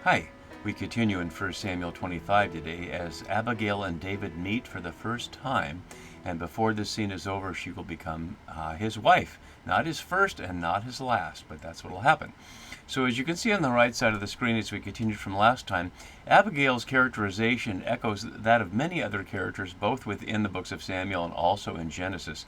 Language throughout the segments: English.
Hi, we continue in 1 Samuel 25 today as Abigail and David meet for the first time, and before this scene is over, she will become his wife. Not his first and not his last, but that's what will happen. So as you can see on the right side of the screen as we continued from last time, Abigail's characterization echoes that of many other characters, both within the books of Samuel and also in Genesis.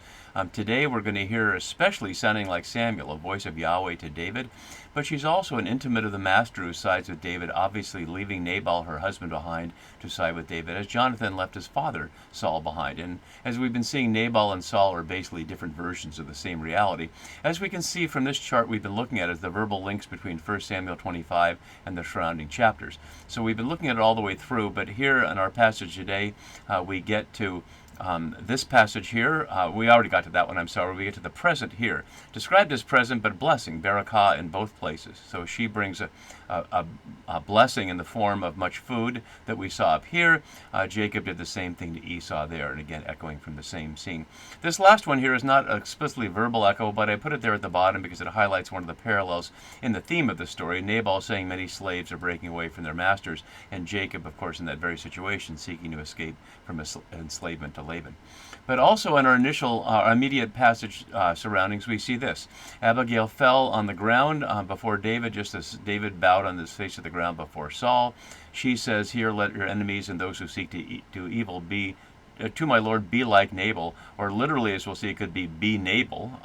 Today we're going to hear her especially sounding like Samuel, a voice of Yahweh to David, but she's also an intimate of the master who sides with David, obviously leaving Nabal, her husband, behind to side with David, as Jonathan left his father, Saul, behind. And as we've been seeing, Nabal and Saul are basically different versions of the same reality. As we can see from this chart we've been looking at is the verbal links between 1 Samuel 25 and the surrounding chapters. So we've been looking at it all the way through, but here in our passage today, we get to this passage here. We already got to that one, I'm sorry. We get to the present here. Described as present, but blessing, barakah, in both places. So she brings a blessing in the form of much food that we saw up here. Jacob did the same thing to Esau there, and again, echoing from the same scene. This last one here is not explicitly verbal echo, but I put it there at the bottom because it highlights one of the parallels in the theme of the story. Nabal saying many slaves are breaking away from their masters, and Jacob, of course, in that very situation, seeking to escape from enslavement to Laban. But also in our immediate passage surroundings, we see this. Abigail fell on the ground before David, just as David bowed on the face of the ground before Saul. She says here, let your enemies and those who seek to do evil be to my Lord be like Nabal, or literally, as we'll see, it could be Nabal.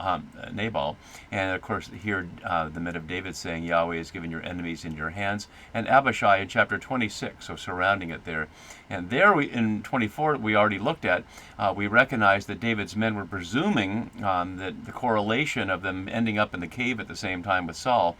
And of course, here the men of David saying, Yahweh has given your enemies in your hands. And Abishai in chapter 26, so surrounding it there. And there in 24, we already looked at, we recognize that David's men were presuming that the correlation of them ending up in the cave at the same time with Saul,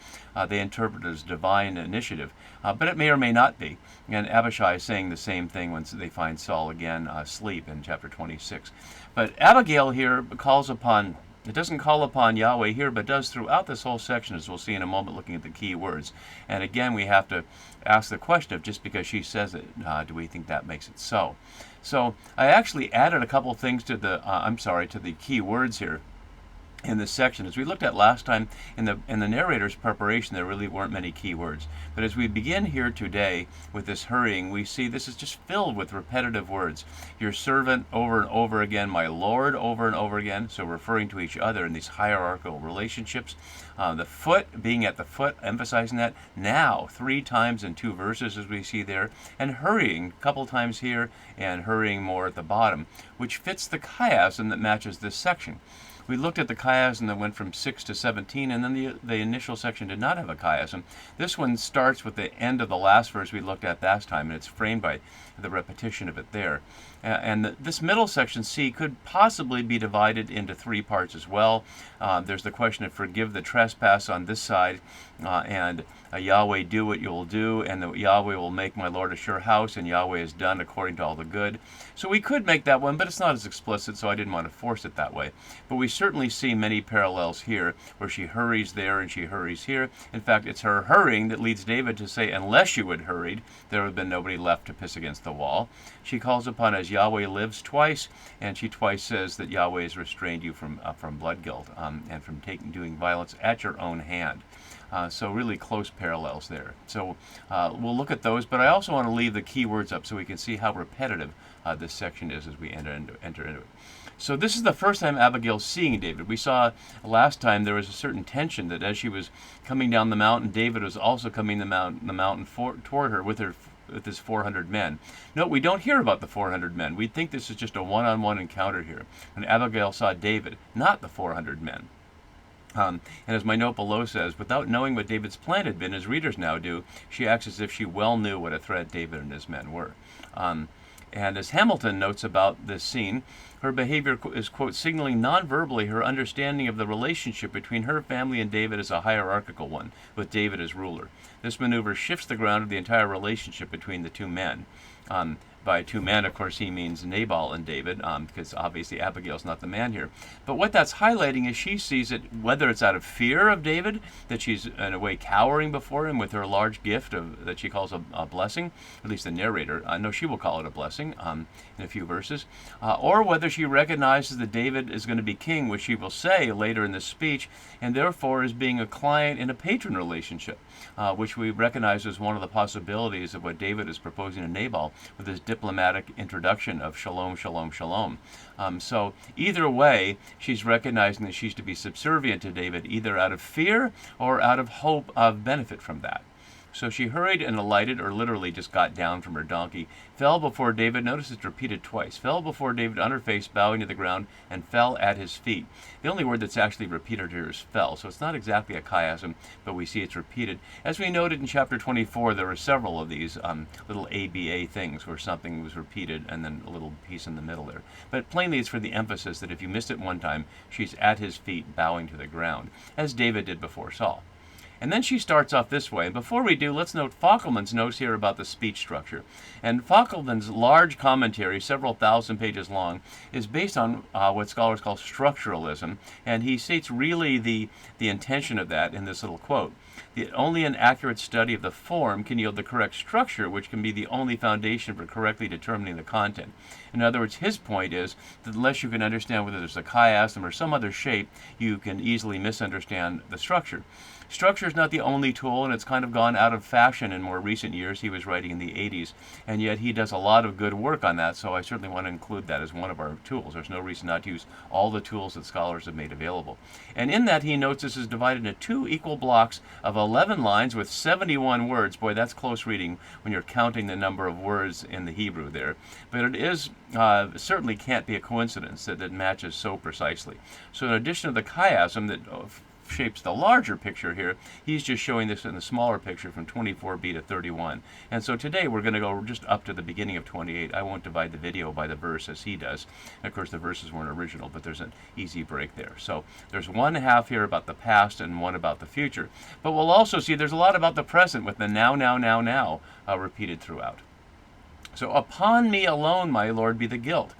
they interpret as divine initiative. But it may or may not be. And Abishai is saying the same thing when they find Saul again asleep in chapter 26. But Abigail here calls upon, it doesn't call upon Yahweh here, but does throughout this whole section, as we'll see in a moment looking at the key words. And again, we have to ask the question of just because she says it, do we think that makes it so? So I actually added a couple things to the, to the key words here in this section. As we looked at last time in the narrator's preparation, there really weren't many key words. But as we begin here today with this hurrying, we see this is just filled with repetitive words. Your servant over and over again, my Lord over and over again, so referring to each other in these hierarchical relationships. The foot, being at the foot, emphasizing that now 3 times in 2 verses as we see there, and hurrying a couple times here and hurrying more at the bottom, which fits the chiasm that matches this section. We looked at the chiasm that went from 6 to 17, and then the initial section did not have a chiasm. This one starts with the end of the last verse we looked at last time, and it's framed by the repetition of it there. And this middle section, C, could possibly be divided into 3 parts as well. There's the question of forgive the trespass on this side, and Yahweh do what you will do, and that Yahweh will make my Lord a sure house, and Yahweh is done according to all the good. So we could make that one, but it's not as explicit, so I didn't want to force it that way. But we certainly see many parallels here, where she hurries there and she hurries here. In fact, it's her hurrying that leads David to say, unless you had hurried, there would have been nobody left to piss against the wall. She calls upon as Yahweh lives twice, and she twice says that Yahweh has restrained you from blood guilt and from doing violence at your own hand. So really close parallels there. So we'll look at those, but I also want to leave the key words up so we can see how repetitive this section is as we enter into it. So this is the first time Abigail's seeing David. We saw last time there was a certain tension that as she was coming down the mountain, David was also coming the mountain toward her with his 400 men. Note, we don't hear about the 400 men. We think this is just a one-on-one encounter here. When Abigail saw David, not the 400 men. And as my note below says, without knowing what David's plan had been, as readers now do, she acts as if she well knew what a threat David and his men were. And as Hamilton notes about this scene, her behavior is, quote, signaling non-verbally her understanding of the relationship between her family and David as a hierarchical one, with David as ruler. This maneuver shifts the ground of the entire relationship between the 2 men. by two men, of course, he means Nabal and David, because obviously Abigail's not the man here. But what that's highlighting is she sees it, whether it's out of fear of David, that she's in a way cowering before him with her large gift that she calls a blessing, at least the narrator. No, she will call it a blessing in a few verses. Or whether she recognizes that David is going to be king, which she will say later in this speech, and therefore is being a client in a patron relationship, which we recognize as one of the possibilities of what David is proposing to Nabal with his diplomatic introduction of shalom, shalom, shalom. So either way, she's recognizing that she's to be subservient to David, either out of fear or out of hope of benefit from that. So she hurried and alighted, or literally just got down from her donkey, fell before David. Notice it's repeated twice. Fell before David on her face, bowing to the ground, and fell at his feet. The only word that's actually repeated here is fell, so it's not exactly a chiasm, but we see it's repeated. As we noted in chapter 24, there were several of these little ABA things where something was repeated and then a little piece in the middle there. But plainly it's for the emphasis that if you missed it one time, she's at his feet, bowing to the ground, as David did before Saul. And then she starts off this way. And before we do, let's note Fackelman's notes here about the speech structure. And Fackelman's large commentary, several thousand pages long, is based on what scholars call structuralism. And he states really the intention of that in this little quote. Only an accurate study of the form can yield the correct structure, which can be the only foundation for correctly determining the content. In other words, his point is that unless you can understand whether there's a chiasm or some other shape, you can easily misunderstand the structure. Structure is not the only tool, and it's kind of gone out of fashion in more recent years. He was writing in the 80s, and yet he does a lot of good work on that, so I certainly want to include that as one of our tools. There's no reason not to use all the tools that scholars have made available. And in that, he notes this is divided into two equal blocks of 11 lines with 71 words. Boy, that's close reading when you're counting the number of words in the Hebrew there. But it is certainly can't be a coincidence that it matches so precisely. So in addition to the chiasm that shapes the larger picture here, he's just showing this in the smaller picture from 24b to 31. And so today we're going to go just up to the beginning of 28. I won't divide the video by the verse as he does. And of course the verses weren't original, but there's an easy break there. So there's one half here about the past and one about the future. But we'll also see there's a lot about the present with the now, now, now, now repeated throughout. So upon me alone, my Lord, be the guilt.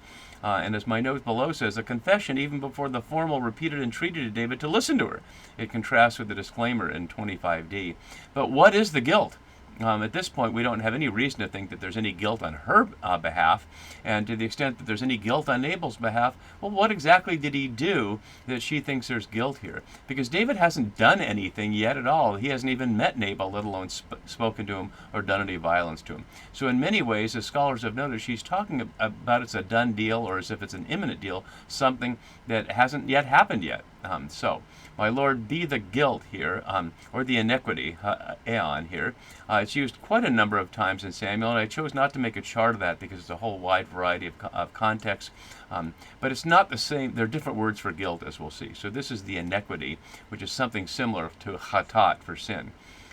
And as my note below says, a confession even before the formal repeated entreaty to David to listen to her. It contrasts with the disclaimer in 25d. But what is the guilt? At this point, we don't have any reason to think that there's any guilt on her behalf. And to the extent that there's any guilt on Nabal's behalf, well, what exactly did he do that she thinks there's guilt here? Because David hasn't done anything yet at all. He hasn't even met Nabal, let alone spoken to him or done any violence to him. So in many ways, as scholars have noted, she's talking about it's a done deal, or as if it's an imminent deal, something that hasn't yet happened yet. So, my Lord, be the guilt here, or the iniquity, aeon here. It's used quite a number of times in Samuel, and I chose not to make a chart of that because it's a whole wide variety of contexts. But it's not the same. There are different words for guilt, as we'll see. So this is the iniquity, which is something similar to chatat for sin.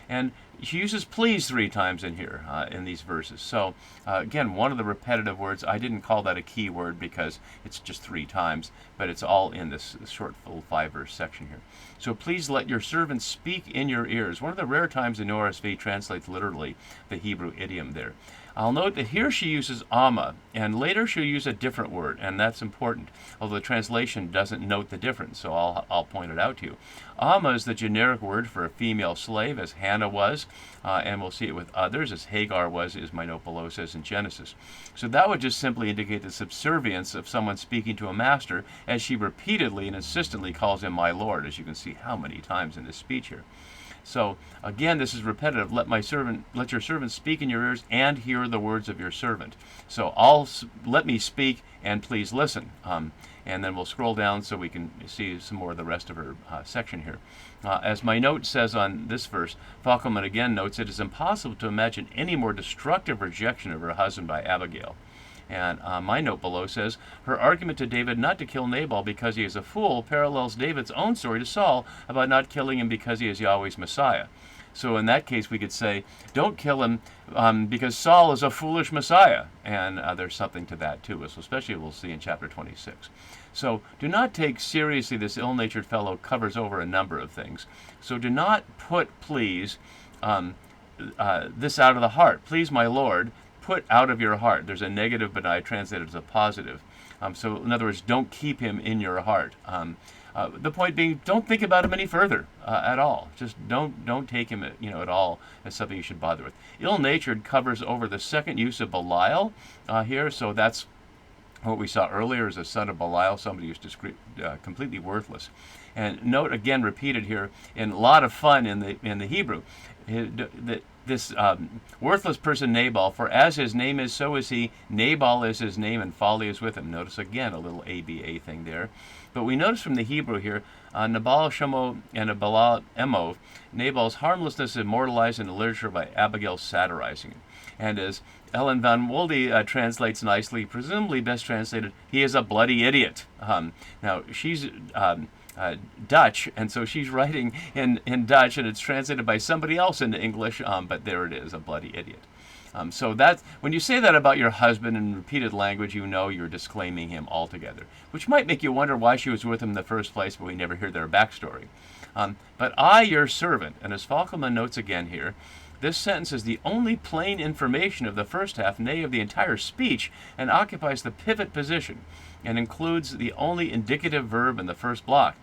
And she uses please 3 times in here, in these verses. So, again, one of the repetitive words, I didn't call that a key word because it's just 3 times, but it's all in this short little 5-verse section here. So, please let your servant speak in your ears. One of the rare times the ORSV translates literally the Hebrew idiom there. I'll note that here she uses amma, and later she'll use a different word, and that's important, although the translation doesn't note the difference, so I'll point it out to you. Amma is the generic word for a female slave, as Hannah was, and we'll see it with others, as Hagar was, as my note below says in Genesis. So that would just simply indicate the subservience of someone speaking to a master, as she repeatedly and insistently calls him my Lord, as you can see how many times in this speech here. So again, this is repetitive. Let your servant speak in your ears and hear the words of your servant. So let me speak and please listen. And then we'll scroll down so we can see some more of the rest of her section here. As my note says on this verse, Fackelman again notes it is impossible to imagine any more destructive rejection of her husband by Abigail. And my note below says, her argument to David not to kill Nabal because he is a fool parallels David's own story to Saul about not killing him because he is Yahweh's Messiah. So in that case, we could say, don't kill him because Saul is a foolish Messiah. And there's something to that too, especially we'll see in chapter 26. So do not take seriously this ill-natured fellow covers over a number of things. So do not put, please, this out of the heart. Please, my Lord, put out of your heart. There's a negative, but I translate it as a positive. So in other words, don't keep him in your heart. The point being, don't think about him any further at all. Just don't take him at all as something you should bother with. Ill-natured covers over the second use of Belial here, so that's what we saw earlier is a son of Belial, somebody who's completely worthless. And note again, repeated here, in a lot of fun in the Hebrew, this worthless person Nabal, for as his name is, so is he. Nabal is his name, and folly is with him. Notice again a little ABA thing there. But we notice from the Hebrew here, Nabal Shemo and Abala Emo, Nabal's harmlessness is immortalized in the literature by Abigail satirizing it. And as Ellen van Wolde translates nicely, presumably best translated, he is a bloody idiot. Now, she's Dutch, and so she's writing in Dutch, and it's translated by somebody else into English, but there it is, a bloody idiot. So that's, when you say that about your husband in repeated language, you know you're disclaiming him altogether, which might make you wonder why she was with him in the first place, but we never hear their backstory. But I, your servant, and as Falkman notes again here, this sentence is the only plain information of the first half, nay, of the entire speech, and occupies the pivot position, and includes the only indicative verb in the first block.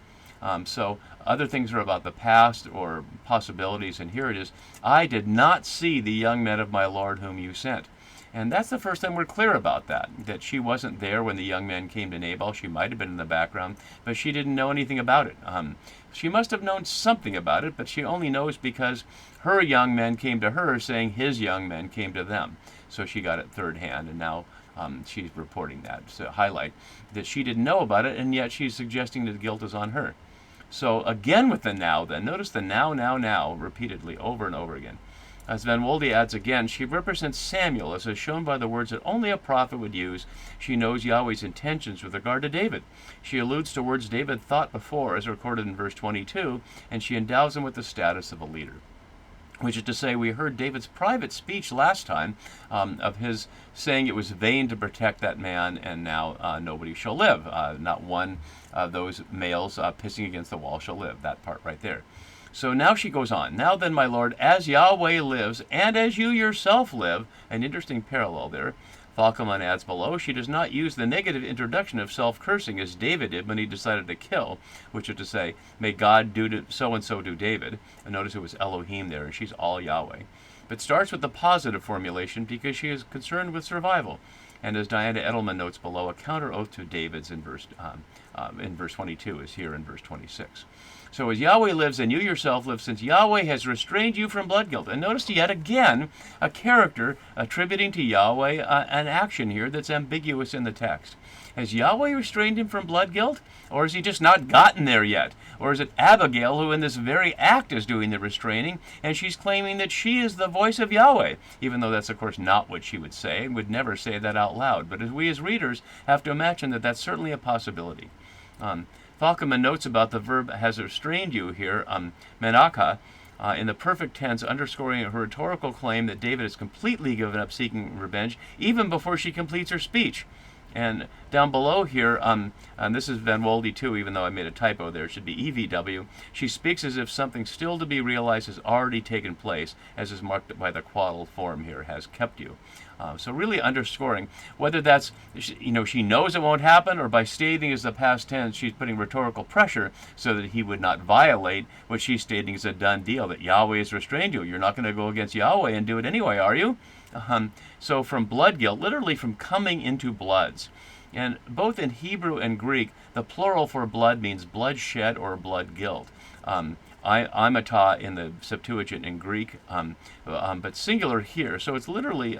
So other things are about the past or possibilities, and here it is, I did not see the young men of my Lord whom you sent. And that's the first time we're clear about that she wasn't there when the young men came to Nabal. She might have been in the background, but she didn't know anything about it. She must have known something about it, but she only knows because her young men came to her saying his young men came to them. So she got it third hand, and now she's reporting that to highlight that she didn't know about it, and yet she's suggesting that the guilt is on her. So again with the now then, notice the now repeatedly over and over again. As Van Wolde adds again, she represents Samuel, as is shown by the words that only a prophet would use. She knows Yahweh's intentions with regard to David. She alludes to words David thought before, as recorded in verse 22, and she endows him with the status of a leader. Which is to say, we heard David's private speech last time of his saying it was vain to protect that man, and now nobody shall live. Not one of those males pissing against the wall shall live. That part right there. So now she goes on. Now then, my Lord, as Yahweh lives, and as you yourself live, an interesting parallel there. Falkman adds below, she does not use the negative introduction of self-cursing as David did when he decided to kill, which is to say, may God do to so-and-so to David. And notice it was Elohim there, and she's all Yahweh. But starts with the positive formulation because she is concerned with survival. And as Diana Edelman notes below, a counter oath to David's in verse 22 is here in verse 26. So as Yahweh lives and you yourself live, since Yahweh has restrained you from blood guilt. And notice yet again a character attributing to Yahweh an action here that's ambiguous in the text. Has Yahweh restrained him from blood guilt? Or has he just not gotten there yet? Or is it Abigail who in this very act is doing the restraining, and she's claiming that she is the voice of Yahweh? Even though that's of course not what she would say, and would never say that out loud. But as we as readers have to imagine that that's certainly a possibility. Falkman notes about the verb has restrained you here, menaka, in the perfect tense, underscoring her rhetorical claim that David has completely given up seeking revenge, even before she completes her speech. And down below here, and this is Van Wolde too, even though I made a typo there, it should be EVW. She speaks as if something still to be realized has already taken place, as is marked by the quaddle form here, has kept you. So really underscoring whether that's, she knows it won't happen, or by stating as the past tense, she's putting rhetorical pressure so that he would not violate what she's stating is a done deal, that Yahweh has restrained you. You're not going to go against Yahweh and do it anyway, are you? So from blood guilt, literally from coming into bloods. And both in Hebrew and Greek, the plural for blood means bloodshed or blood guilt. Imata in the Septuagint in Greek, but singular here. So it's literally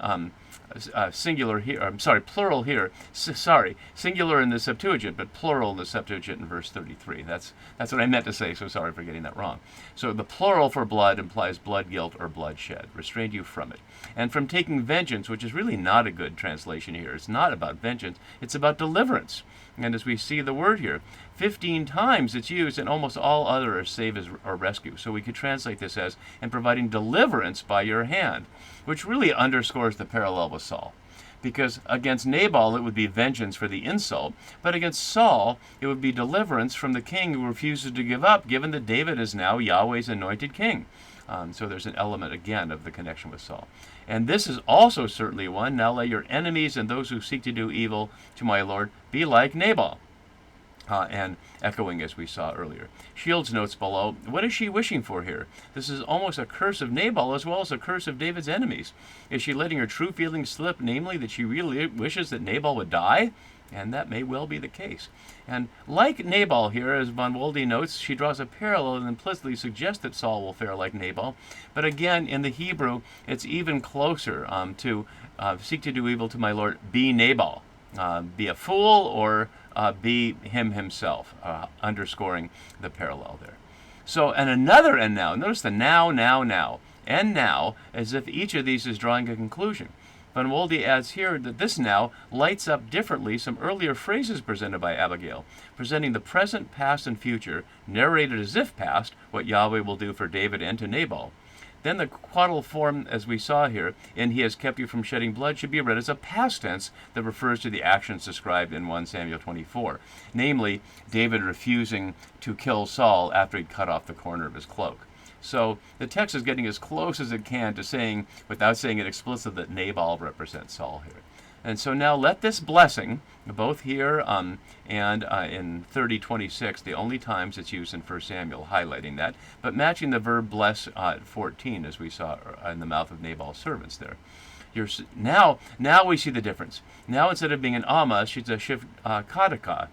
singular here. Plural here. Singular in the Septuagint, but plural in the Septuagint in verse 33. That's what I meant to say. So sorry for getting that wrong. So the plural for blood implies blood guilt or bloodshed. Restrained you from it, and from taking vengeance, which is really not a good translation here. It's not about vengeance. It's about deliverance. And as we see the word here, 15 times it's used, and almost all other as save or rescue. So we could translate this as, and providing deliverance by your hand, which really underscores the parallel with Saul. Because against Nabal it would be vengeance for the insult, but against Saul it would be deliverance from the king who refuses to give up, given that David is now Yahweh's anointed king. So there's an element again of the connection with Saul. And this is also certainly one. Now let your enemies and those who seek to do evil to my Lord be like Nabal. And echoing as we saw earlier. Shields notes below, what is she wishing for here? This is almost a curse of Nabal as well as a curse of David's enemies. Is she letting her true feelings slip, namely that she really wishes that Nabal would die? And that may well be the case. And like Nabal here, as von Wolde notes, she draws a parallel and implicitly suggests that Saul will fare like Nabal. But again, in the Hebrew, it's even closer to seek to do evil to my Lord, be Nabal. Be a fool or be him himself, underscoring the parallel there. So, and another and now. Notice the now, and now, as if each of these is drawing a conclusion. Von Wolde adds here that this now lights up differently some earlier phrases presented by Abigail, presenting the present, past, and future, narrated as if past, what Yahweh will do for David and to Nabal. Then the quaddle form, as we saw here, in he has kept you from shedding blood, should be read as a past tense that refers to the actions described in 1 Samuel 24, namely David refusing to kill Saul after he'd cut off the corner of his cloak. So the text is getting as close as it can to saying, without saying it explicitly, that Nabal represents Saul here. And so now let this blessing, both here and in 30:26, the only times it's used in 1 Samuel, highlighting that, but matching the verb bless at 14, as we saw in the mouth of Nabal's servants there. Now we see the difference. Now instead of being an Amma, she's a Shiv Kadaka,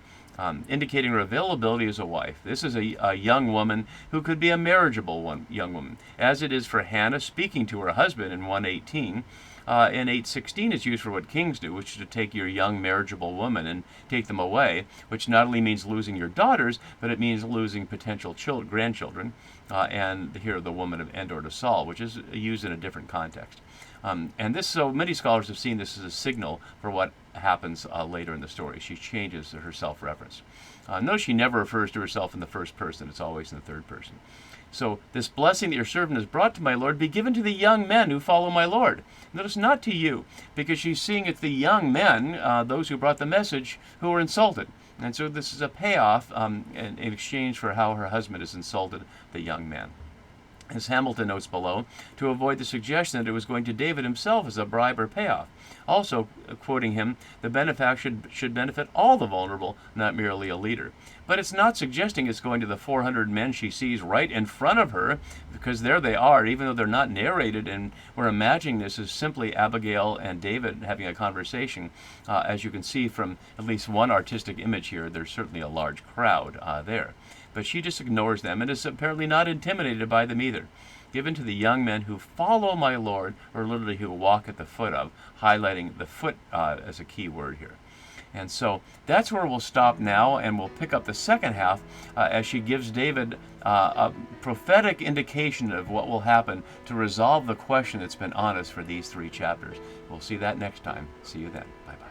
indicating her availability as a wife. This is a young woman who could be a marriageable young woman, as it is for Hannah speaking to her husband in 1:18. In 8:16 is used for what kings do, which is to take your young marriageable woman and take them away, which not only means losing your daughters, but it means losing potential grandchildren. And here the woman of Endor to Saul, which is used in a different context. And this, so many scholars have seen this as a signal for what happens later in the story. She changes her self-reference. Notice she never refers to herself in the first person. It's always in the third person. So this blessing that your servant has brought to my Lord be given to the young men who follow my Lord. Notice not to you, because she's seeing it's the young men, those who brought the message, who are insulted. And so this is a payoff in exchange for how her husband has insulted the young man. As Hamilton notes below, to avoid the suggestion that it was going to David himself as a bribe or payoff. Also, quoting him, the benefaction should benefit all the vulnerable, not merely a leader. But it's not suggesting it's going to the 400 men she sees right in front of her, because there they are, even though they're not narrated, and we're imagining this as simply Abigail and David having a conversation. As you can see from at least one artistic image here, there's certainly a large crowd there. But she just ignores them and is apparently not intimidated by them either. Given to the young men who follow my Lord, or literally who walk at the foot of, highlighting the foot as a key word here. And so that's where we'll stop now, and we'll pick up the second half as she gives David a prophetic indication of what will happen to resolve the question that's been on us for these 3 chapters. We'll see that next time. See you then. Bye-bye.